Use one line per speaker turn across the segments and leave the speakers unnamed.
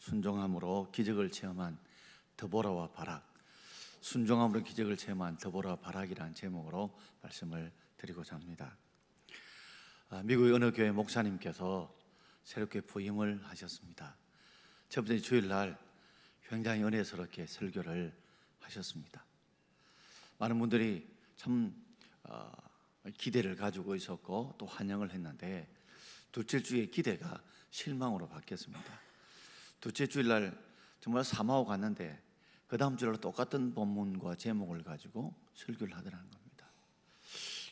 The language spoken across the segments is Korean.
순종함으로 기적을 체험한 드보라와 바락, 순종함으로 기적을 체험한 드보라와 바락이라는 제목으로 말씀을 드리고자 합니다. 미국의 어느 교회 목사님께서 새롭게 부임을 하셨습니다. 첫 번째 주일날 굉장히 은혜스럽게 설교를 하셨습니다. 많은 분들이 참 기대를 가지고 있었고 또 환영을 했는데 둘째 주의 기대가 실망으로 바뀌었습니다. 둘째 주일날 정말 사모하고 갔는데 그 다음 주일날 똑같은 본문과 제목을 가지고 설교를 하더라는 겁니다.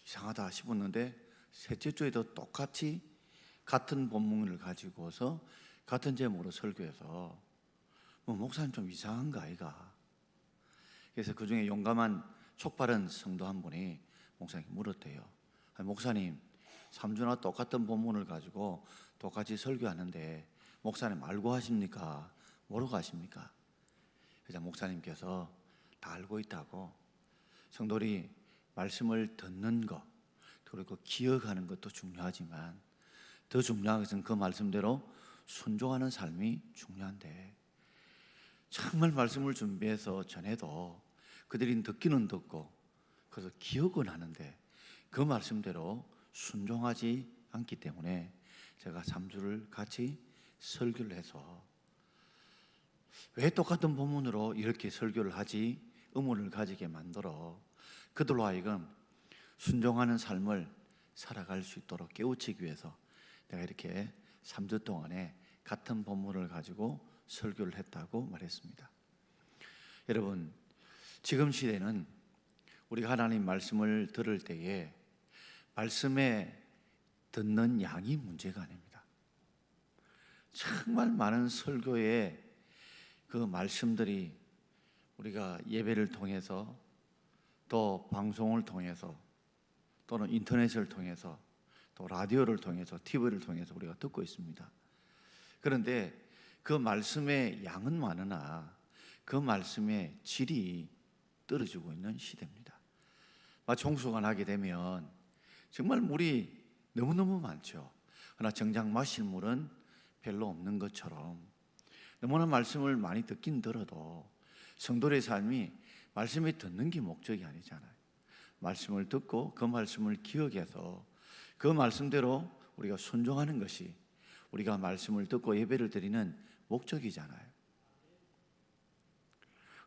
이상하다 싶었는데 셋째 주에도 똑같이 같은 본문을 가지고서 같은 제목으로 설교해서 목사님 좀 이상한가 아이가? 그래서 그 중에 용감한 촉바른 성도 한 분이 목사님께 물었대요. 목사님 3주나 똑같은 본문을 가지고 똑같이 설교하는데 목사님 알고 하십니까? 모르고 하십니까? 그래서 목사님께서 다 알고 있다고, 성도들이 말씀을 듣는 것 그리고 기억하는 것도 중요하지만 더 중요한 것은 그 말씀대로 순종하는 삶이 중요한데, 정말 말씀을 준비해서 전해도 그들이 듣기는 듣고 그래서 기억은 하는데 그 말씀대로 순종하지 않기 때문에 제가 3주를 같이 설교를 해서 왜 똑같은 본문으로 이렇게 설교를 하지? 의문을 가지게 만들어 그들로 하여금 순종하는 삶을 살아갈 수 있도록 깨우치기 위해서 내가 이렇게 3주 동안에 같은 본문을 가지고 설교를 했다고 말했습니다. 여러분, 지금 시대는 우리가 하나님 말씀을 들을 때에 말씀에 듣는 양이 문제가 아닙니다. 정말 많은 설교의 그 말씀들이 우리가 예배를 통해서 또 방송을 통해서 또는 인터넷을 통해서 또 라디오를 통해서 TV를 통해서 우리가 듣고 있습니다. 그런데 그 말씀의 양은 많으나 그 말씀의 질이 떨어지고 있는 시대입니다. 홍수가 나게 되면 정말 물이 너무너무 많죠. 그러나 정작 마실 물은 별로 없는 것처럼 너무나 말씀을 많이 듣긴 들어도 성도의 삶이 말씀을 듣는 게 목적이 아니잖아요. 말씀을 듣고 그 말씀을 기억해서 그 말씀대로 우리가 순종하는 것이 우리가 말씀을 듣고 예배를 드리는 목적이잖아요.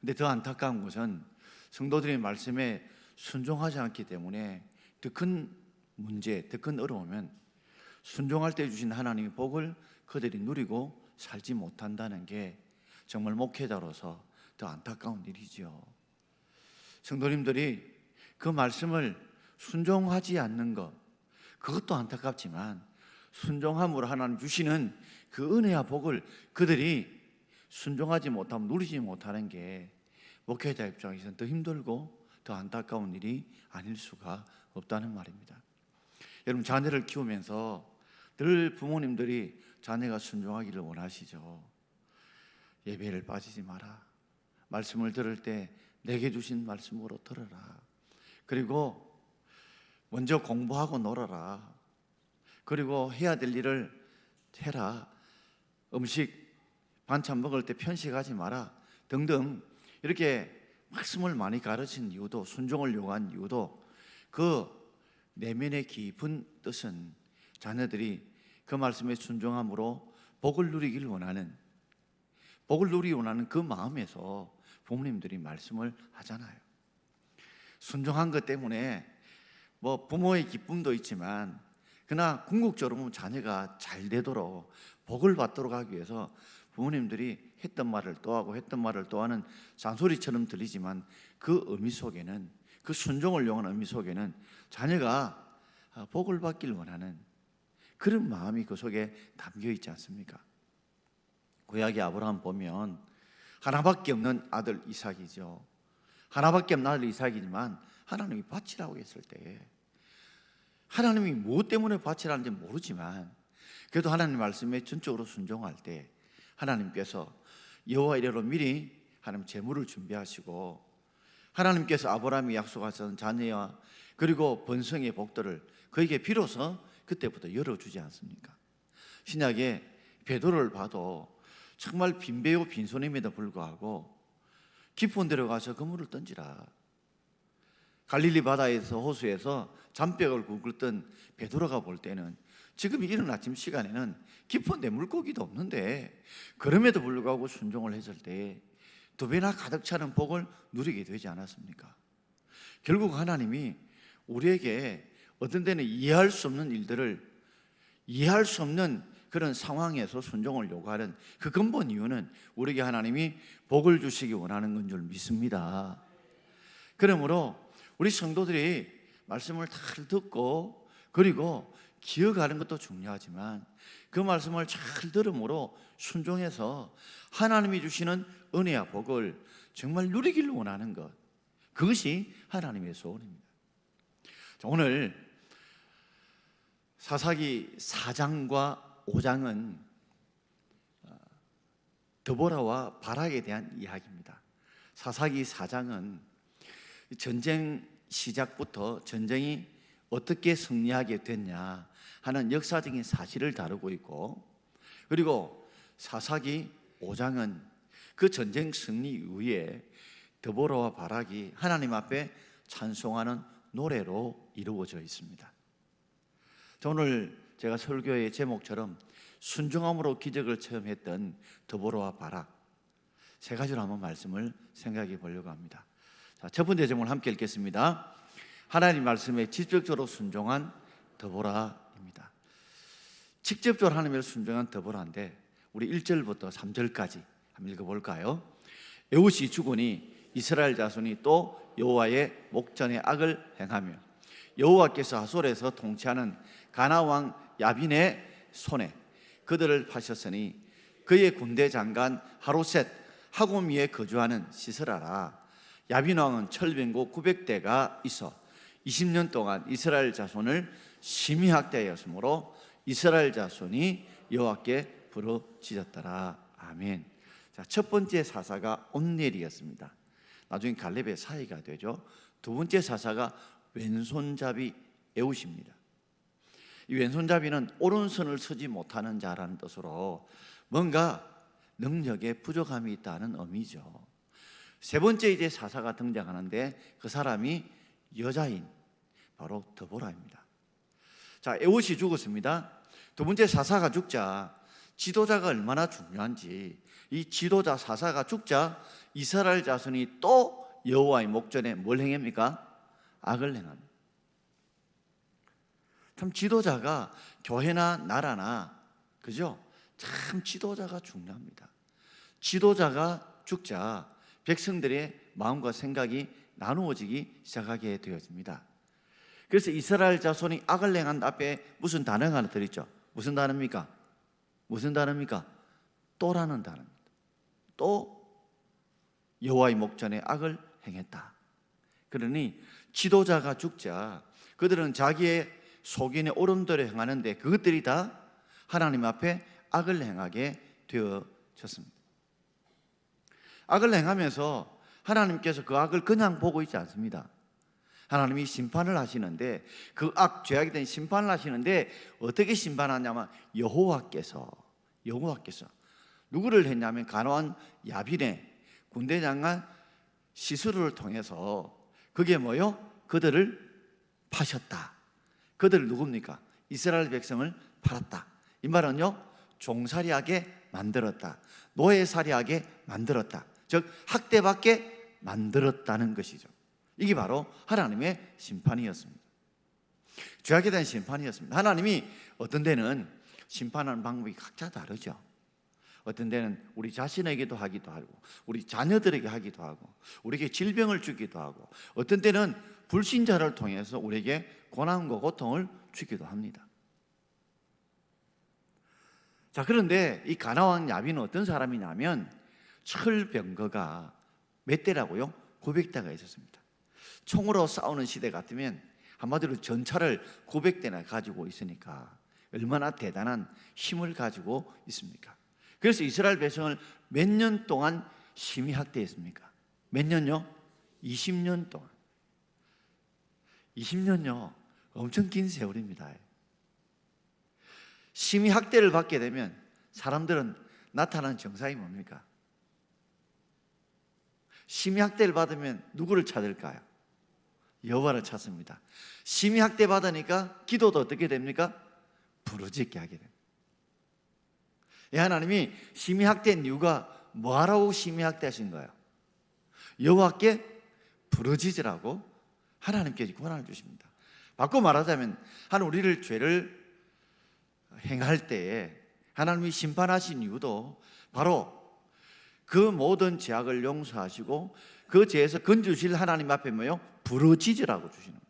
근데 더 안타까운 것은 성도들의 말씀에 순종하지 않기 때문에 더 큰 문제, 더 큰 어려움은 순종할 때 주신 하나님의 복을 그들이 누리고 살지 못한다는 게 정말 목회자로서 더 안타까운 일이죠. 성도님들이 그 말씀을 순종하지 않는 것, 그것도 안타깝지만 순종함으로 하나님 주시는 그 은혜와 복을 그들이 순종하지 못하면 누리지 못하는 게 목회자 입장에서는 더 힘들고 더 안타까운 일이 아닐 수가 없다는 말입니다. 여러분, 자녀를 키우면서 늘 부모님들이 자녀가 순종하기를 원하시죠. 예배를 빠지지 마라. 말씀을 들을 때 내게 주신 말씀으로 들어라. 그리고 먼저 공부하고 놀아라. 그리고 해야 될 일을 해라. 음식 반찬 먹을 때 편식하지 마라. 등등 이렇게 말씀을 많이 가르친 이유도, 순종을 요구한 이유도 그 내면의 깊은 뜻은 자녀들이 그 말씀에 순종함으로 복을 누리기를 원하는, 복을 누리기 원하는 그 마음에서 부모님들이 말씀을 하잖아요. 순종한 것 때문에 부모의 기쁨도 있지만 그러나 궁극적으로 보면 자녀가 잘 되도록 복을 받도록 하기 위해서 부모님들이 했던 말을 또 하고 했던 말을 또 하는 잔소리처럼 들리지만 그 의미 속에는, 그 순종을 요하는 의미 속에는 자녀가 복을 받기를 원하는 그런 마음이 그 속에 담겨 있지 않습니까? 구약의 아브라함 보면 하나밖에 없는 아들 이삭이죠. 하나밖에 없는 아들 이삭이지만 하나님이 바치라고 했을 때 하나님이 무엇 때문에 바치라는지 모르지만 그래도 하나님 말씀에 전적으로 순종할 때 하나님께서 여호와 이래로 미리 하나님 재물을 준비하시고 하나님께서 아브라함이 약속하신 자녀와 그리고 번성의 복들을 그에게 비로소 그때부터 열어주지 않습니까? 신약에 베드로를 봐도 정말 빈배요 빈손임에도 불구하고 깊은 데로 가서 그물을 던지라. 갈릴리 바다에서 호수에서 잔뼈를 굵던 베드로가 볼 때는 지금 이른 아침 시간에는 깊은 데 물고기도 없는데 그럼에도 불구하고 순종을 했을 때 두 배나 가득 차는 복을 누리게 되지 않았습니까? 결국 하나님이 우리에게 어떤 때는 이해할 수 없는 일들을 이해할 수 없는 그런 상황에서 순종을 요구하는 그 근본 이유는 우리에게 하나님이 복을 주시기 원하는 건 줄 믿습니다. 그러므로 우리 성도들이 말씀을 잘 듣고 그리고 기억하는 것도 중요하지만 그 말씀을 잘 들음으로 순종해서 하나님이 주시는 은혜와 복을 정말 누리기를 원하는 것, 그것이 하나님의 소원입니다. 오늘 사사기 4장과 5장은 드보라와 바락에 대한 이야기입니다. 사사기 4장은 전쟁 시작부터 전쟁이 어떻게 승리하게 됐냐 하는 역사적인 사실을 다루고 있고, 그리고 사사기 5장은 그 전쟁 승리 이후에 드보라와 바락이 하나님 앞에 찬송하는 노래로 이루어져 있습니다. 오늘 제가 설교의 제목처럼 순종함으로 기적을 체험했던 드보라와 바락, 세 가지로 한번 말씀을 생각해 보려고 합니다. 자, 첫 번째 제목을 함께 읽겠습니다. 하나님 말씀에 직접적으로 순종한 드보라입니다. 직접적으로 하나님을 순종한 드보라인데 우리 1절부터 3절까지 한번 읽어볼까요? 에훗이 죽으니 이스라엘 자손이 또 여호와의 목전에 악을 행하며 여호와께서 하솔에서 통치하는 가나 왕 야빈의 손에 그들을 파셨으니 그의 군대 장관 하로셋 하고미에 거주하는 시스라라. 야빈 왕은 철병고 900대가 있어 20년 동안 이스라엘 자손을 심히 학대하였으므로 이스라엘 자손이 여호와께 부르짖었더라. 아멘. 자, 첫 번째 사사가 온넬이었습니다. 나중에 갈렙의 사이가 되죠. 두 번째 사사가 왼손잡이 에훗입니다. 이 왼손잡이는 오른손을 쓰지 못하는 자라는 뜻으로 뭔가 능력에 부족함이 있다는 의미죠. 세 번째 이제 사사가 등장하는데 그 사람이 여자인 바로 드보라입니다. 자, 에훗이 죽었습니다. 두 번째 사사가 죽자 지도자가 얼마나 중요한지, 이 지도자 사사가 죽자 이스라엘 자손이 또 여호와의 목전에 뭘 행합니까? 악을 행합니다. 참 지도자가 교회나 나라나 그죠? 참 지도자가 중요합니다. 지도자가 죽자 백성들의 마음과 생각이 나누어지기 시작하게 되었습니다. 그래서 이스라엘 자손이 악을 행한 앞에 무슨 단어가 하나 들있죠? 무슨 단어입니까? 무슨 단어입니까? 또라는 단어입니다. 또 여호와의 목전에 악을 행했다. 그러니 지도자가 죽자 그들은 자기의 속인의 옳음대로 행하는데 그것들이 다 하나님 앞에 악을 행하게 되어졌습니다. 악을 행하면서 하나님께서 그 악을 그냥 보고 있지 않습니다. 하나님이 심판을 하시는데 그 악, 죄악에 대한 심판을 하시는데 어떻게 심판하냐면 여호와께서 누구를 했냐면 가나안 야빈의 군대 장관 시스루를 통해서 그게 뭐요? 그들을 파셨다. 그들을 누굽니까? 이스라엘 백성을 팔았다. 이 말은요, 종살이하게 만들었다. 노예살이하게 만들었다. 즉 학대받게 만들었다는 것이죠. 이게 바로 하나님의 심판이었습니다. 죄악에 대한 심판이었습니다. 하나님이 어떤 데는 심판하는 방법이 각자 다르죠. 어떤 데는 우리 자신에게도 하기도 하고 우리 자녀들에게 하기도 하고 우리에게 질병을 주기도 하고 어떤 때는 불신자를 통해서 우리에게 고난과 고통을 주기도 합니다. 자, 그런데 이 가나안 야빈은 어떤 사람이냐면 철병거가 몇 대라고요? 900대가 있었습니다. 총으로 싸우는 시대 같으면 한마디로 전차를 900대나 가지고 있으니까 얼마나 대단한 힘을 가지고 있습니까? 그래서 이스라엘 백성을 몇 년 동안 심히 학대했습니까? 몇 년요? 20년 동안. 20년요, 엄청 긴 세월입니다. 심히 학대를 받게 되면 사람들은 나타나는 정상이 뭡니까? 심의학대를 받으면 누구를 찾을까요? 여호와를 찾습니다. 심의학대 받으니까 기도도 어떻게 됩니까? 부르짖게 하게 됩니다. 하나님이 심의학대한 이유가 뭐하라고 심의학대 하신 거예요? 여호와께 부르짖으라고 하나님께 권한을 주십니다. 바꿔 말하자면 하나님 우리를 죄를 행할 때에 하나님이 심판하신 이유도 바로 그 모든 죄악을 용서하시고 그 죄에서 건져주실 하나님 앞에 뭐요? 부르짖으라고 주시는 거예요.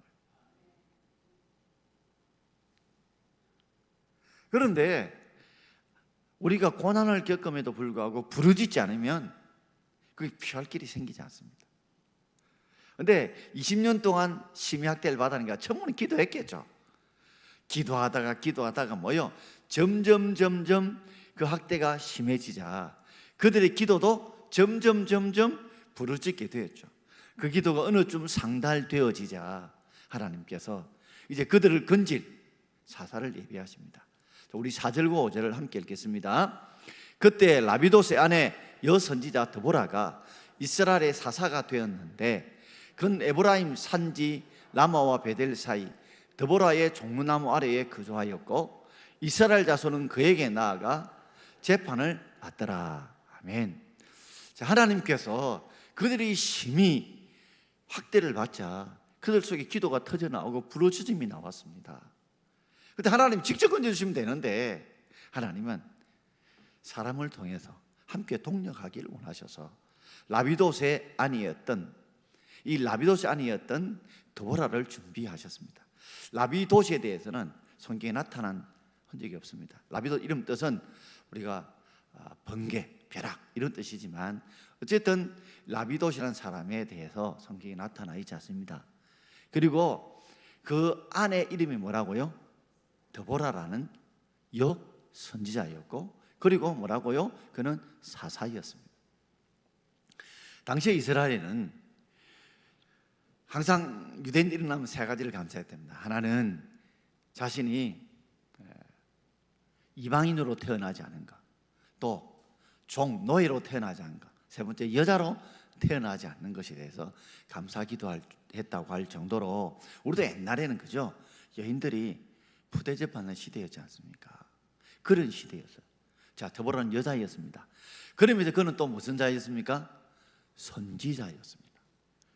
그런데 우리가 고난을 겪음에도 불구하고 부르짖지 않으면 그게 피할 길이 생기지 않습니다. 그런데 20년 동안 심의학대를 받으니까 처음에는 기도했겠죠. 기도하다가 뭐요? 점점 그 학대가 심해지자 그들의 기도도 점점 부르짖게 되었죠. 그 기도가 어느 쯤 상달되어지자 하나님께서 이제 그들을 건질 사사를 예비하십니다. 우리 4절과 5절을 함께 읽겠습니다. 그때 라비도스의 아내 여선지자 드보라가 이스라엘의 사사가 되었는데 그는 에브라임 산지 라마와 베델 사이 드보라의 종무나무 아래에 거주하였고 이스라엘 자손은 그에게 나아가 재판을 받더라. 아멘. 하나님께서 그들이 심히 학대를 받자 그들 속에 기도가 터져나오고 부르짖음이 나왔습니다. 그런데 하나님 직접 건져주시면 되는데 하나님은 사람을 통해서 함께 동력하기를 원하셔서 라비도스의 아니었던 드보라를 준비하셨습니다. 라비도스에 대해서는 성경에 나타난 흔적이 없습니다. 라비도 이름 뜻은 우리가 번개, 벼락 이런 뜻이지만 어쨌든 라비도스라는 사람에 대해서 성경에 나타나 있지 않습니다. 그리고 그 아내 이름이 뭐라고요? 드보라라는 여선지자였고 그리고 뭐라고요? 그는 사사였습니다. 당시에 이스라엘에는 항상 유대인 일어나면 세 가지를 감사해야 됩니다. 하나는 자신이 이방인으로 태어나지 않은가, 또 노예로 태어나지 않은가, 세 번째 여자로 태어나지 않는 것에 대해서 감사 기도했다고 할 정도로 우리도 옛날에는 그죠? 여인들이 부대접 받는 시대였지 않습니까? 그런 시대였어요. 자, 드보라는 여자였습니다. 그러면서 그는 또 무슨 자였습니까? 선지자였습니다.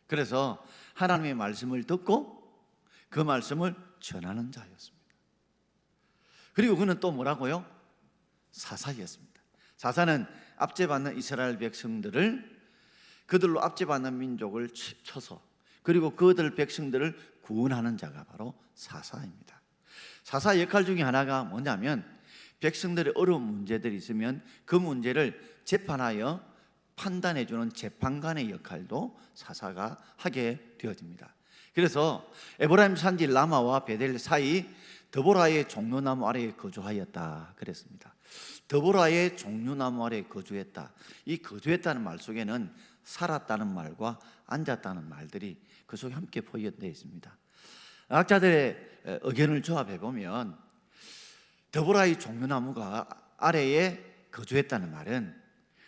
그래서 하나님의 말씀을 듣고 그 말씀을 전하는 자였습니다. 그리고 그는 또 뭐라고요? 사사였습니다. 사사는 압제받는 이스라엘 백성들을 그들로 압제받는 민족을 쳐서 그리고 그들 백성들을 구원하는 자가 바로 사사입니다. 사사 역할 중에 하나가 뭐냐면 백성들의 어려운 문제들이 있으면 그 문제를 재판하여 판단해주는 재판관의 역할도 사사가 하게 되어집니다. 그래서 에브라임 산지 라마와 베델 사이 드보라의 종려나무 아래에 거주하였다 그랬습니다. 드보라의 종려나무 아래에 거주했다. 이 거주했다는 말 속에는 살았다는 말과 앉았다는 말들이 그 속에 함께 포함되어 있습니다. 학자들의 의견을 조합해 보면 드보라의 종려나무가 아래에 거주했다는 말은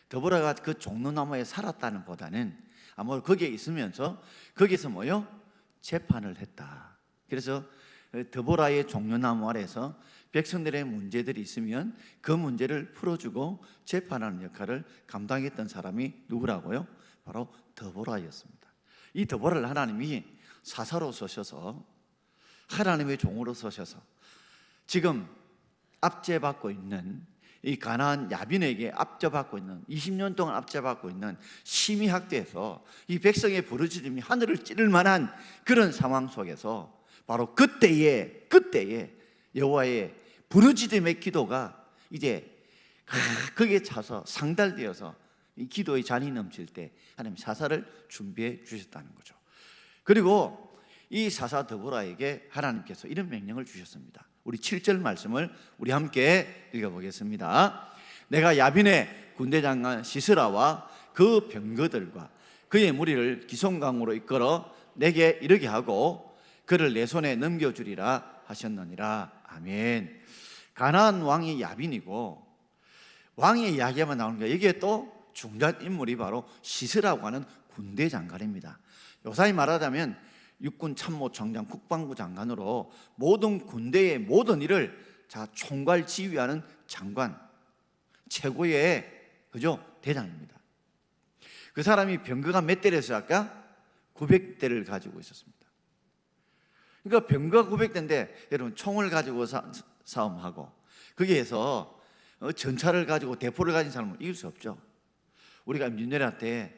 드보라가 그 종려나무에 살았다는 보다는 아마 거기에 있으면서 거기서 뭐요? 재판을 했다. 그래서 드보라의 종려나무 아래에서 백성들의 문제들이 있으면 그 문제를 풀어주고 재판하는 역할을 감당했던 사람이 누구라고요? 바로 드보라였습니다. 이 드보라를 하나님이 사사로 쓰셔서 하나님의 종으로 쓰셔서 지금 압제받고 있는 이 가나안 야빈에게 압제받고 있는 20년 동안 압제받고 있는 심의학대에서 이 백성의 부르짖음이 하늘을 찌를 만한 그런 상황 속에서 바로 그때에 여호와의 부르짖음의 기도가 이제 거기에 차서 상달되어서 이 기도의 잔이 넘칠 때 하나님 사사를 준비해 주셨다는 거죠. 그리고 이 사사 드보라에게 하나님께서 이런 명령을 주셨습니다. 우리 7절 말씀을 우리 함께 읽어보겠습니다. 내가 야빈의 군대장관 시스라와 그 병거들과 그의 무리를 기송강으로 이끌어 내게 이르게 하고 그를 내 손에 넘겨주리라 하셨느니라. 아멘. 가나안 왕이 야빈이고 왕의 이야기만 나오는 거예요. 여기에 또 중요한 인물이 바로 시스라고 하는 군대 장관입니다. 요사이 말하자면 육군 참모총장, 국방부 장관으로 모든 군대의 모든 일을 총괄 지휘하는 장관, 최고의 대장입니다. 그 사람이 병거가 몇 대래서 아까 900대를 가지고 있었습니다. 그러니까 병거가 900대인데 여러분 총을 가지고 싸움하고 거기에서 전차를 가지고 대포를 가진 사람은 이길 수 없죠. 우리가 민주내라 때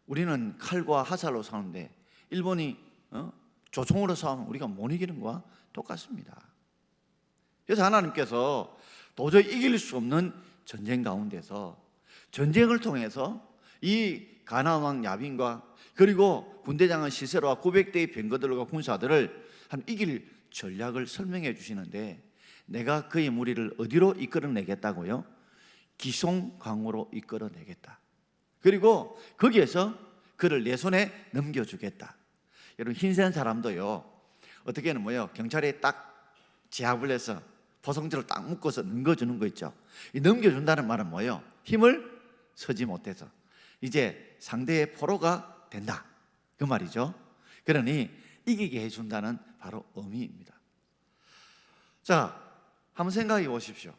우리는 칼과 화살로 싸우는데 일본이 조총으로 싸우면 우리가 못 이기는 거와 똑같습니다. 그래서 하나님께서 도저히 이길 수 없는 전쟁 가운데서 전쟁을 통해서 이 가나안 왕 야빈과 그리고 군대장관 시세라와 900대의 병거들과 군사들을 한 이길 전략을 설명해 주시는데 내가 그의 무리를 어디로 이끌어내겠다고요? 기송강으로 이끌어내겠다. 그리고 거기에서 그를 내 손에 넘겨주겠다. 여러분 흰센 사람도요 어떻게는 경찰이 딱 제압을 해서 포성지를 딱 묶어서 넘겨주는 거 있죠. 이 넘겨준다는 말은 힘을 쓰지 못해서 이제 상대의 포로가 된다 그 말이죠. 그러니 이기게 해준다는 바로 의미입니다. 자, 한번 생각해 보십시오.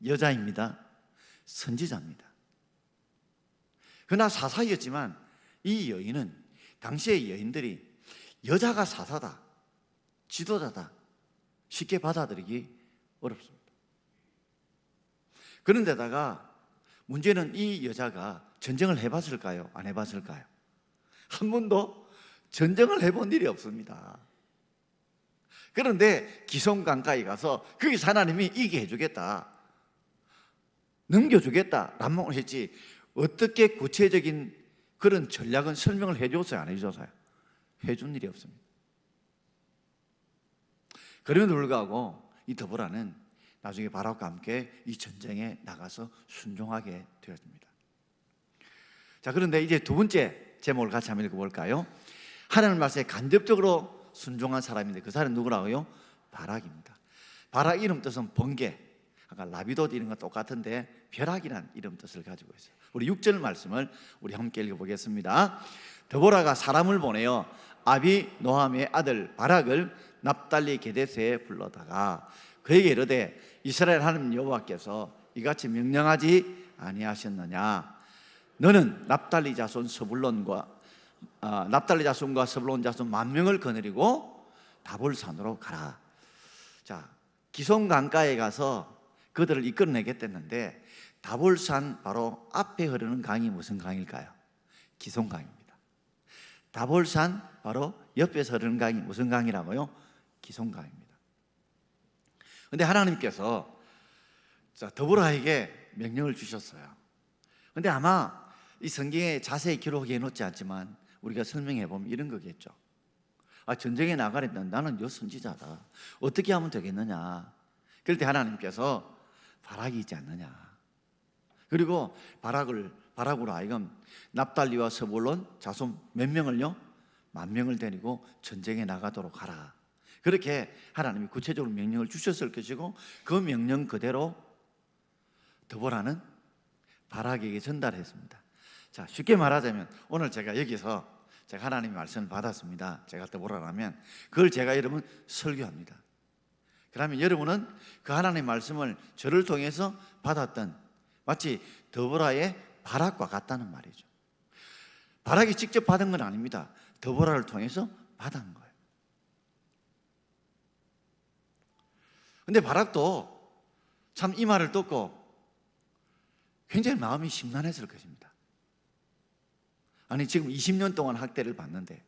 여자입니다. 선지자입니다. 그러나 사사였지만 이 여인은 당시의 여인들이 여자가 사사다, 지도자다 쉽게 받아들이기 어렵습니다. 그런데다가 문제는 이 여자가 전쟁을 해봤을까요? 안 해봤을까요? 한 번도 전쟁을 해본 일이 없습니다. 그런데 기송강가에 가서 거기서 하나님이 이기게 해주겠다, 넘겨주겠다 라고 했지 어떻게 구체적인 그런 전략은 설명을 해줬어요? 안 해줬어요? 해준 일이 없습니다. 그럼에도 불구하고 이 드보라는 나중에 바락과 함께 이 전쟁에 나가서 순종하게 되었습니다. 자, 그런데 이제 두 번째 제목을 같이 한번 읽어볼까요? 하나님 말씀에 간접적으로 순종한 사람인데 그 사람은 누구라고요? 바락입니다. 바락 이름 뜻은 번개, 아까 라비돗 이런 거 똑같은데 벼락이라는 이름 뜻을 가지고 있어요. 우리 6절 말씀을 우리 함께 읽어보겠습니다. 드보라가 사람을 보내어 아비노함의 아들 바락을 납달리 게데스에 불러다가 그에게 이르되 이스라엘 하나님 여호와께서 이같이 명령하지 아니하셨느냐? 너는 납달리 자손과 스불론 자손 10,000명을 거느리고 다볼산으로 가라. 자, 기송 강가에 가서 그들을 이끌어내겠다는데 다볼산 바로 앞에 흐르는 강이 무슨 강일까요? 기송강입니다. 다볼산 바로 옆에서 흐르는 강이 무슨 강이라고요? 기송강입니다. 그런데 하나님께서 드보라에게 명령을 주셨어요. 그런데 아마 이 성경에 자세히 기록해 놓지 않지만 우리가 설명해 보면 이런 거겠죠. 전쟁에 나가려면 나는 요 선지자다, 어떻게 하면 되겠느냐. 그럴 때 하나님께서 바락이 있지 않느냐. 그리고 바락으로 하여금 납달리와 스불론 자손 몇 명을요? 10,000명을 데리고 전쟁에 나가도록 하라. 그렇게 하나님이 구체적으로 명령을 주셨을 것이고 그 명령 그대로 드보라는 바락에게 전달했습니다. 자, 쉽게 말하자면 오늘 제가 여기서 제가 하나님의 말씀을 받았습니다. 제가 드보라라면 그걸 제가 여러분 설교합니다. 그러면 여러분은 그 하나님의 말씀을 저를 통해서 받았던 마치 드보라의 바락과 같다는 말이죠. 바락이 직접 받은 건 아닙니다. 드보라를 통해서 받은 거예요. 근데 바락도 참 이 말을 듣고 굉장히 마음이 심란했을 것입니다. 아니 지금 20년 동안 학대를 받는데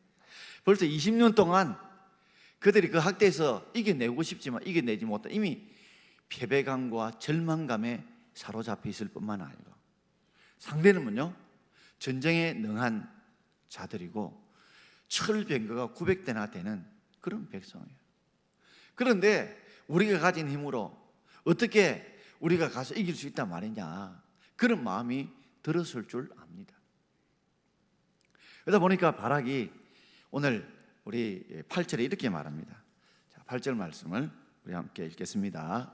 벌써 20년 동안 그들이 그 학대에서 이겨내고 싶지만 이겨내지 못한 이미 패배감과 절망감에 사로잡혀 있을 뿐만 아니고 상대는요 전쟁에 능한 자들이고 철병거가 900대나 되는 그런 백성이에요. 그런데 우리가 가진 힘으로 어떻게 우리가 가서 이길 수 있단 말이냐, 그런 마음이 들었을 줄 압니다. 그러다 보니까 바락이 오늘 우리 8절에 이렇게 말합니다. 자, 8절 말씀을 우리 함께 읽겠습니다.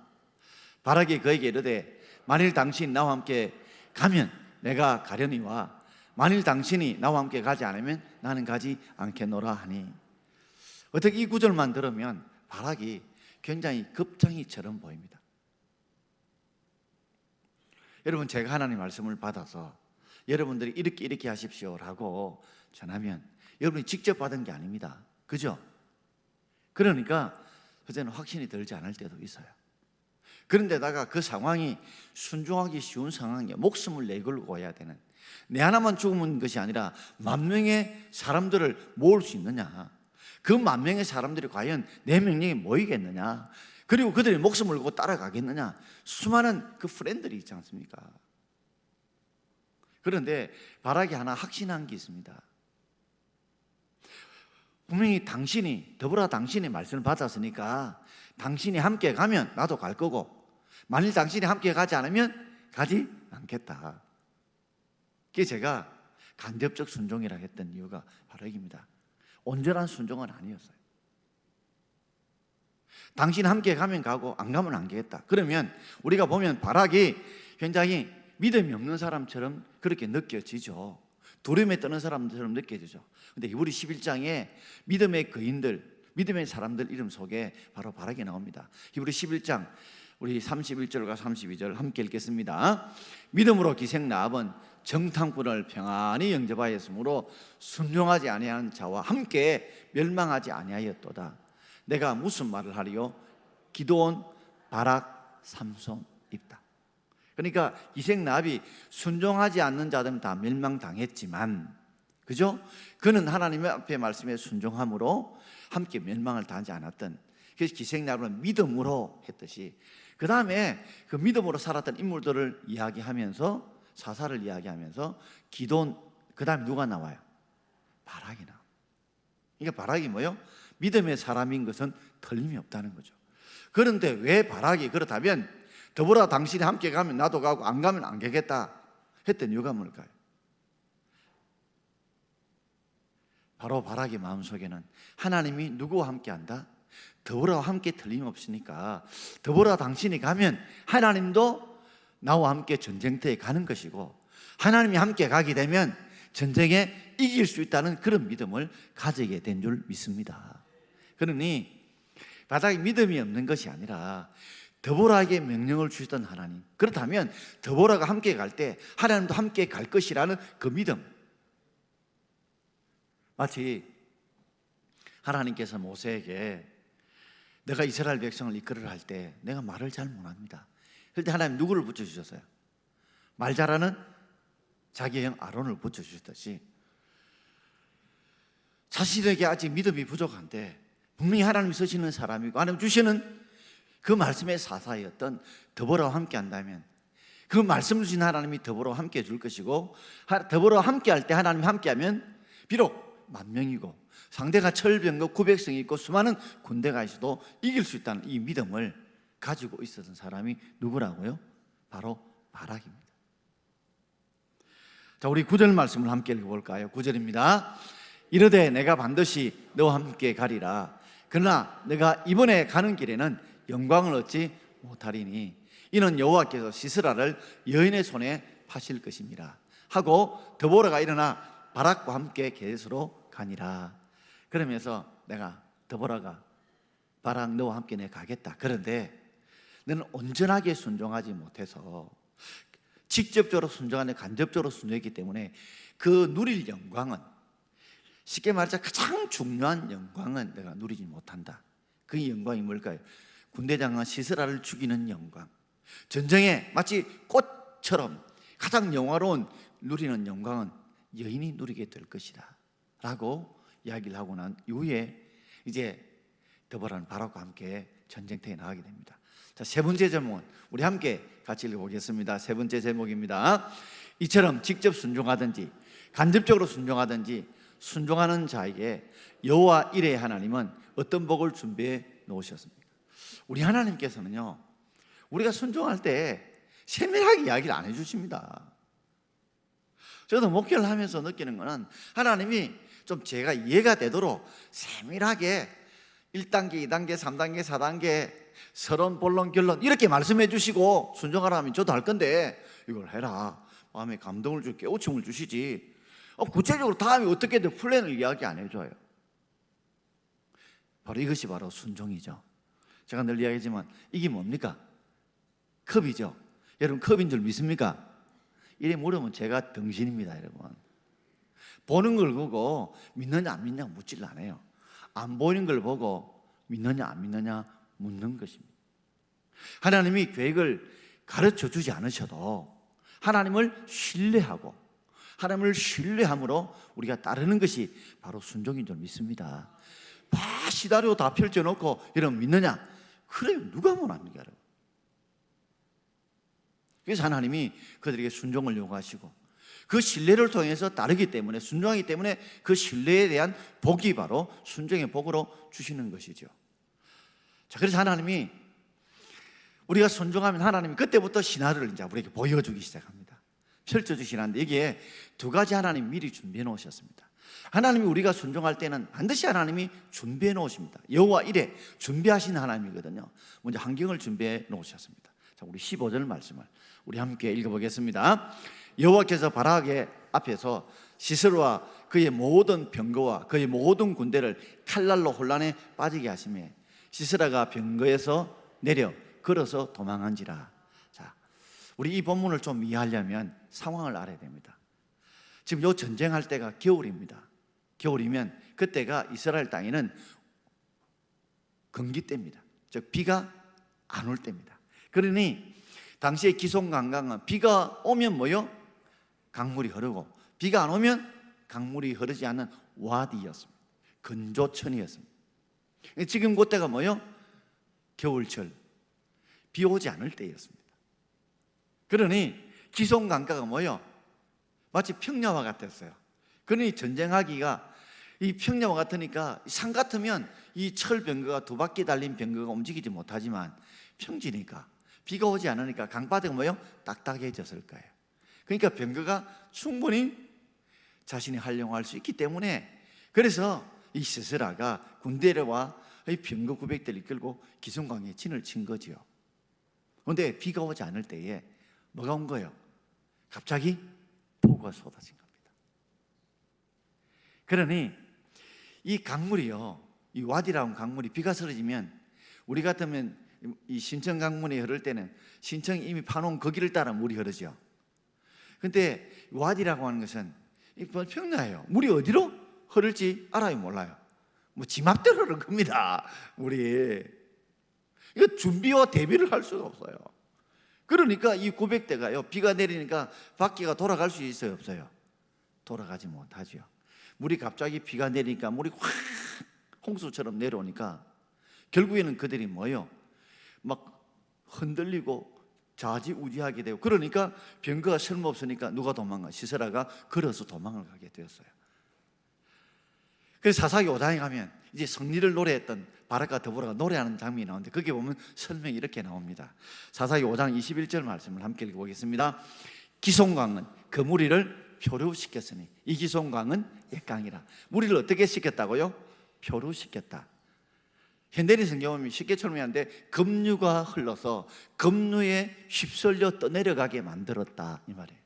바락이 그에게 이르되 만일 당신이 나와 함께 가면 내가 가려니와 만일 당신이 나와 함께 가지 않으면 나는 가지 않겠노라 하니. 어떻게 이 구절만 들으면 바락이 굉장히 겁쟁이처럼 보입니다. 여러분, 제가 하나님 말씀을 받아서 여러분들이 이렇게 하십시오라고 전하면 여러분이 직접 받은 게 아닙니다. 그죠? 그러니까 그때는 확신이 들지 않을 때도 있어요. 그런데다가 그 상황이 순종하기 쉬운 상황이에요. 목숨을 내걸고 해야 되는, 내 하나만 죽으면 것이 아니라 만 명의 사람들을 모을 수 있느냐, 그 만 명의 사람들이 과연 내 명령에 모이겠느냐, 그리고 그들이 목숨을 걸고 따라가겠느냐, 수많은 그 프렌들이 있지 않습니까? 그런데 바락이 하나 확신한 게 있습니다. 분명히 더불어 당신이 말씀을 받았으니까 당신이 함께 가면 나도 갈 거고, 만일 당신이 함께 가지 않으면 가지 않겠다. 그게 제가 간접적 순종이라고 했던 이유가 바로 여기입니다. 온전한 순종은 아니었어요. 당신 함께 가면 가고 안 가면 안 가겠다. 그러면 우리가 보면 바락이 굉장히 믿음이 없는 사람처럼 그렇게 느껴지죠. 두려움에 떠는 사람처럼 느껴지죠. 근데 히브리 11장에 믿음의 거인들, 믿음의 사람들 이름 속에 바로 바락이 나옵니다. 히브리 11장 우리 31절과 32절 함께 읽겠습니다. 믿음으로 기생 라합은 정탐꾼을 평안히 영접하였으므로 순종하지 아니하는 자와 함께 멸망하지 아니하였도다. 내가 무슨 말을 하리요? 기드온, 바락, 삼손 있다. 그러니까 기생 라합이 순종하지 않는 자들은 다 멸망당했지만, 그죠? 그는 하나님의 앞에 말씀에 순종함으로 함께 멸망을 당하지 않았던, 그래서 기생 라합은 믿음으로 했듯이 그 다음에 그 믿음으로 살았던 인물들을 이야기하면서, 사사를 이야기하면서 기드온, 그 다음에 누가 나와요? 바락이 나와요. 그러니까 바락이 뭐예요? 믿음의 사람인 것은 틀림이 없다는 거죠. 그런데 왜 바락이 그렇다면 더불어 당신이 함께 가면 나도 가고 안 가면 안 가겠다 했던 이유가 뭘까요? 바로 바락의 마음속에는 하나님이 누구와 함께 한다? 더불어 함께 틀림없으니까 더불어 당신이 가면 하나님도 나와 함께 전쟁터에 가는 것이고, 하나님이 함께 가게 되면 전쟁에 이길 수 있다는 그런 믿음을 가지게 된 줄 믿습니다. 그러니 바닥에 믿음이 없는 것이 아니라 더보라에게 명령을 주시던 하나님, 그렇다면 더보라가 함께 갈 때 하나님도 함께 갈 것이라는 그 믿음. 마치 하나님께서 모세에게 내가 이스라엘 백성을 이끌으라 할 때 내가 말을 잘 못합니다. 그때 하나님 누구를 붙여주셨어요? 말 잘하는 자기의 형 아론을 붙여주셨듯이 자신에게 아직 믿음이 부족한데 분명히 하나님이 쓰시는 사람이고 하나님 주시는 그 말씀의 사사였던 더불어 함께 한다면 그 말씀 주신 하나님이 더불어 함께 줄 것이고, 더불어 함께 할 때 하나님이 함께 하면 비록 만명이고 상대가 철병거 900성이 있고 수많은 군대가 있어도 이길 수 있다는 이 믿음을 가지고 있었던 사람이 누구라고요? 바로 바락입니다. 자, 우리 9절 말씀을 함께 읽어볼까요? 9절입니다. 이르되 내가 반드시 너와 함께 가리라. 그러나 내가 이번에 가는 길에는 영광을 얻지 못하리니 이는 여호와께서 시스라를 여인의 손에 파실 것입니다 하고 더보라가 일어나 바락과 함께 게스로 가니라. 그러면서 내가 더보라가 바락 너와 함께 내가 가겠다. 그런데 너는 온전하게 순종하지 못해서 직접적으로 순종하는 간접적으로 순종했기 때문에 그 누릴 영광은, 쉽게 말해서 가장 중요한 영광은 내가 누리지 못한다. 그 영광이 뭘까요? 군대장관 시스라를 죽이는 영광, 전쟁에 마치 꽃처럼 가장 영화로운 누리는 영광은 여인이 누리게 될 것이다 라고 이야기를 하고 난 이후에 이제 더보라는 바락과 함께 전쟁터에 나가게 됩니다. 자, 세 번째 제목은 우리 함께 같이 읽어보겠습니다. 세 번째 제목입니다. 이처럼 직접 순종하든지 간접적으로 순종하든지 순종하는 자에게 여호와 이레의 하나님은 어떤 복을 준비해 놓으셨습니까? 우리 하나님께서는요, 우리가 순종할 때 세밀하게 이야기를 안 해주십니다. 저도 목회를 하면서 느끼는 거는 하나님이 좀 제가 이해가 되도록 세밀하게 1단계, 2단계, 3단계, 4단계 서론, 본론, 결론 이렇게 말씀해 주시고 순종하라 하면 저도 할 건데 이걸 해라. 마음에 감동을 주고 깨우침을 주시지. 구체적으로 다음에 어떻게든 플랜을 이야기 안 해줘요. 바로 이것이 바로 순종이죠. 제가 늘 이야기하지만 이게 뭡니까? 컵이죠. 여러분 컵인 줄 믿습니까? 이래 물으면 제가 등신입니다, 여러분. 보는 걸 보고 믿느냐 안 믿느냐 묻질 않아요. 안 보이는 걸 보고 믿느냐 안 믿느냐 묻는 것입니다. 하나님이 계획을 가르쳐 주지 않으셔도 하나님을 신뢰하고 하나님을 신뢰함으로 우리가 따르는 것이 바로 순종인 줄 믿습니다. 막 시나리오 다 펼쳐놓고 여러분 믿느냐? 그래요. 누가 원합니까? 그래서 하나님이 그들에게 순종을 요구하시고 그 신뢰를 통해서 따르기 때문에 순종하기 때문에 그 신뢰에 대한 복이 바로 순종의 복으로 주시는 것이죠. 자, 그래서 하나님이 우리가 순종하면 하나님이 그때부터 시나리오를 이제 우리에게 보여주기 시작합니다. 펼쳐주시는데 여기에 두 가지 하나님 미리 준비해 놓으셨습니다. 하나님이 우리가 순종할 때는 반드시 하나님이 준비해 놓으십니다. 여호와 이레 준비하신 하나님이거든요. 먼저 환경을 준비해 놓으셨습니다. 자, 우리 15절 말씀을 우리 함께 읽어보겠습니다. 여호와께서 바락의 앞에서 시스라와 그의 모든 병거와 그의 모든 군대를 칼날로 혼란에 빠지게 하시매 시스라가 병거에서 내려 걸어서 도망한지라. 자, 우리 이 본문을 좀 이해하려면 상황을 알아야 됩니다. 지금 요 전쟁할 때가 겨울입니다. 겨울이면 그때가 이스라엘 땅에는 건기 때입니다. 즉 비가 안 올 때입니다. 그러니 당시의 기송강강은 비가 오면 뭐요? 강물이 흐르고 비가 안 오면 강물이 흐르지 않는 와디였습니다. 건조천이었습니다. 지금 그때가 뭐요? 겨울철 비 오지 않을 때였습니다. 그러니 기송강가가 뭐요? 마치 평야와 같았어요. 그러니 전쟁하기가 이 평야와 같으니까 산 같으면 이 철병거가 두 바퀴 달린 병거가 움직이지 못하지만 평지니까 비가 오지 않으니까 강바닥은 뭐요? 딱딱해졌을 거예요. 그러니까 병거가 충분히 자신이 활용할 수 있기 때문에 그래서 이 시스라가 군대와 이 병거 900대를 이끌고 기송강에 진을 친 거지요. 그런데 비가 오지 않을 때에 뭐가 온 거예요? 갑자기 폭우가 쏟아진 겁니다. 그러니 이 강물이요, 이 와디라는 강물이 비가 쏟아지면 우리 같으면 이 신천 강물이 흐를 때는 신천이 이미 파놓은 거기를 따라 물이 흐르죠. 근데 와디라고 하는 것은 평야예요. 물이 어디로 흐를지 알아요, 몰라요? 뭐 지맘대로 흐르는 겁니다. 우리 이거 준비와 대비를 할 수가 없어요. 그러니까 이 900대가요 비가 내리니까 바퀴가 돌아갈 수 있어요, 없어요? 돌아가지 못하죠. 물이 갑자기 비가 내리니까 물이 확 홍수처럼 내려오니까 결국에는 그들이 뭐예요? 막 흔들리고 좌지우지하게 되고 그러니까 병거가 쓸모없으니까 누가 도망가? 시스라가 걸어서 도망을 가게 되었어요. 그래서 사사기 5장에 가면 이제 승리를 노래했던 바락과 드보라가 노래하는 장면이 나오는데 거기에 보면 설명이 이렇게 나옵니다. 사사기 5장 21절 말씀을 함께 읽어보겠습니다. 기송강은 그 무리를 표류시켰으니 이 기송강은 옛강이라. 무리를 어떻게 시켰다고요? 표류시켰다. 현대인 성경은 쉽게 설명하는데 급류가 흘러서 급류에 휩쓸려 떠내려가게 만들었다 이 말이에요.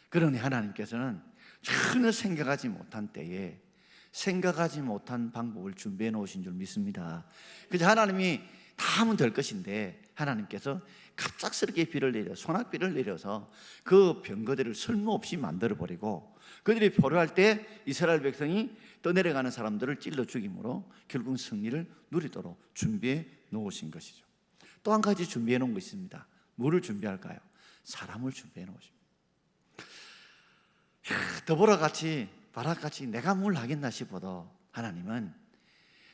그러니 하나님께서는 전혀 생각하지 못한 때에 생각하지 못한 방법을 준비해 놓으신 줄 믿습니다. 그래서 하나님이 다 하면 될 것인데 하나님께서 갑작스럽게 비를 내려 소낙비를 내려서 그 병거들을 쓸모없이 만들어버리고 그들이 포로할 때 이스라엘 백성이 떠내려가는 사람들을 찔러 죽임으로 결국 승리를 누리도록 준비해 놓으신 것이죠. 또 한 가지 준비해 놓은 것이 있습니다. 뭐를 준비할까요? 사람을 준비해 놓으십니다. 드보라같이 바락같이 내가 뭘 하겠나 싶어도 하나님은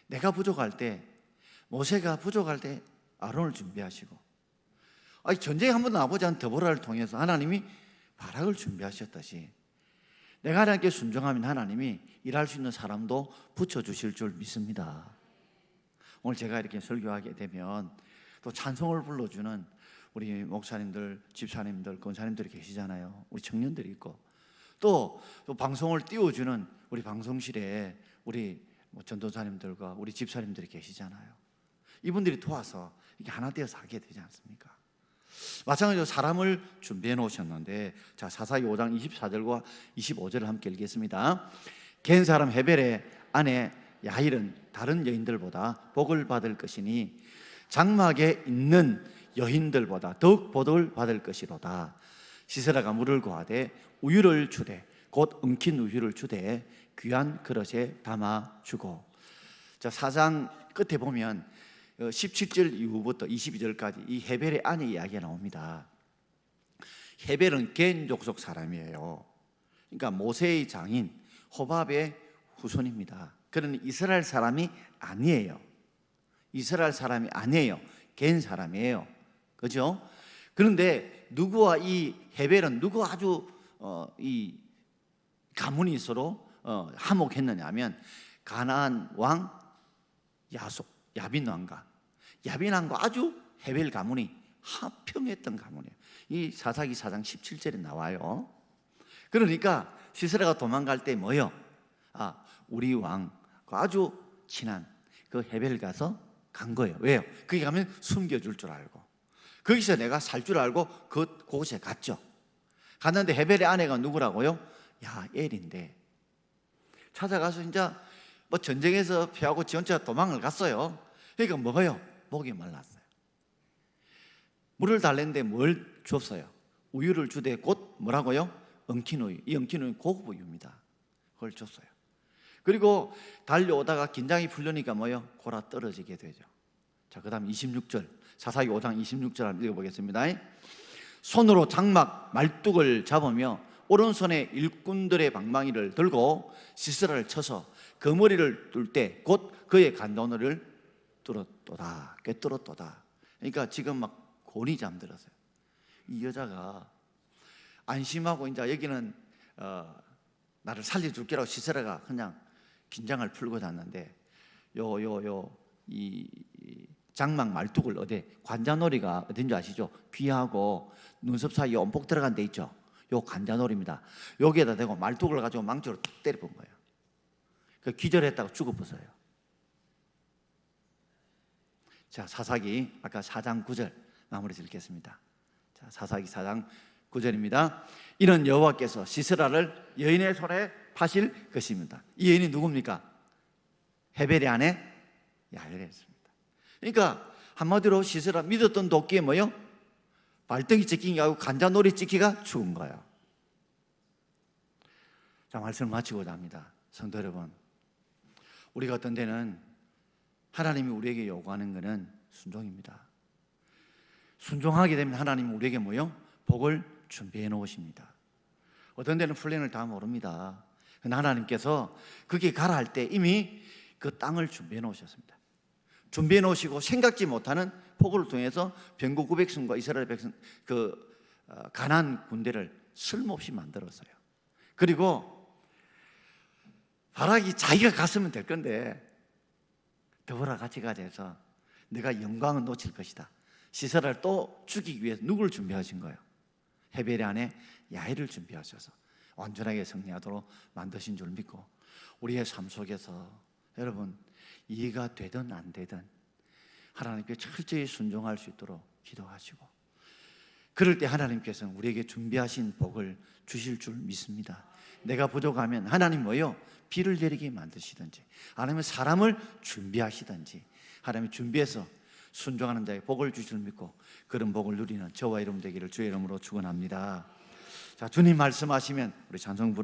내가 부족할 때 모세가 부족할 때 아론을 준비하시고 전쟁에 한 번도 나보지 않은 드보라를 통해서 하나님이 바락을 준비하셨듯이 내가 하나님께 순종하면 하나님이 일할 수 있는 사람도 붙여주실 줄 믿습니다. 오늘 제가 이렇게 설교하게 되면 또 찬송을 불러주는 우리 목사님들, 집사님들, 권사님들이 계시잖아요. 우리 청년들이 있고 또 방송을 띄워주는 우리 방송실에 우리 뭐 전도사님들과 우리 집사님들이 계시잖아요. 이분들이 도와서 이게 하나 되어서 하게 되지 않습니까? 마찬가지로 사람을 준비해 놓으셨는데, 자, 사사기 5장 24절과 25절을 함께 읽겠습니다. 겐 사람 헤벨의 아내 야일은 다른 여인들보다 복을 받을 것이니 장막에 있는 여인들보다 더욱 복을 받을 것이로다. 시세라가 물을 구하되 우유를 주되 곧 엉킨 우유를 주되 귀한 그릇에 담아 주고. 자, 4장 끝에 보면 17절 이후부터 22절까지 이 헤벨의 아내 이야기가 나옵니다. 헤벨은 겐 족속 사람이에요. 그러니까 모세의 장인 호밥의 후손입니다. 그는 이스라엘 사람이 아니에요. 이스라엘 사람이 아니에요. 겐 사람이에요. 그죠? 그런데 누구와 이 헤벨은 누구 아주 이 가문이 서로 화목했느냐 하면 가나안 왕 야빈 왕과 아주 헤벨 가문이 화평했던 가문이에요. 이 사사기 4장 17절에 나와요. 그러니까 시스라가 도망갈 때 뭐요? 우리 왕 아주 친한 그 헤벨 가서 간 거예요. 왜요? 거기 가면 숨겨줄 줄 알고, 거기서 내가 살 줄 알고 그곳에 갔죠. 갔는데 헤벨의 아내가 누구라고요? 야엘인데, 찾아가서 이제 뭐 전쟁에서 피하고 지 혼자 도망을 갔어요. 그러니까 뭐예요? 목이 말랐어요. 물을 달랬는데 뭘 줬어요? 우유를 주되 곧 뭐라고요? 엉킨 우유. 이 엉킨 우유는 고급 우유입니다. 그걸 줬어요. 그리고 달려오다가 긴장이 풀리니까 뭐예요? 골아 떨어지게 되죠. 자, 그 다음 26절, 사사기 5장 26절 한번 읽어보겠습니다. 손으로 장막 말뚝을 잡으며 오른손에 일꾼들의 방망이를 들고 시스라를 쳐서 그 머리를 뚫 때 곧 그의 간도너를 뚫었도다. 꿰뚫었도다. 그러니까 지금 막 곤이 잠들었어요. 이 여자가 안심하고 이제 여기는 나를 살려줄 게라고 시스라가 그냥 긴장을 풀고 잤는데, 이 장막 말뚝을 어디, 관자놀이가 어딘지 아시죠? 귀하고 눈썹 사이에 온폭 들어간 데 있죠? 요 관자놀이입니다. 여기에다 대고 말뚝을 가지고 망치로 툭 때려본 거예요. 그 기절했다가 죽어버려요. 자, 사사기 아까 4장 9절 마무리 짓겠습니다. 자, 사사기 4장 9절입니다. 이는 여호와께서 시스라를 여인의 손에 파실 것입니다. 이 여인이 누굽니까? 헤벨의 아내 야엘이었습니다. 그러니까 한마디로 시스라 믿었던 도끼에 뭐요? 발등이 찍힌 게 아니고 간자놀이 찍히가 죽은 거예요. 자, 말씀을 마치고자 합니다. 성도 여러분, 우리가 어떤 때는 하나님이 우리에게 요구하는 것은 순종입니다. 순종하게 되면 하나님은 우리에게 뭐요? 복을 준비해 놓으십니다. 어떤 때는 플랜을 다 모릅니다. 그러나 하나님께서 거기 가라 할 때 이미 그 땅을 준비해 놓으셨습니다. 준비해 놓으시고 생각지 못하는 폭우를 통해서 병고 900승과 이스라엘 백성 가나안 군대를 쓸모없이 만들었어요. 그리고 바락이 자기가 갔으면 될 건데 더불어 같이 가자 해서 내가 영광을 놓칠 것이다. 시세라를 또 죽이기 위해서 누구를 준비하신 거예요? 헤벨의 아내 야엘을 준비하셔서 온전하게 승리하도록 만드신 줄 믿고, 우리의 삶 속에서 여러분 이해가 되든 안 되든 하나님께 철저히 순종할 수 있도록 기도하시고, 그럴 때 하나님께서는 우리에게 준비하신 복을 주실 줄 믿습니다. 내가 부족하면 하나님 뭐요? 비를 내리게 만드시든지 아니면 사람을 준비하시든지 하나님이 준비해서 순종하는 자에게 복을 주실 줄 믿고 그런 복을 누리는 저와 여러분 되기를 주의 이름으로 축원합니다. 자, 주님 말씀하시면 우리 찬송 부르고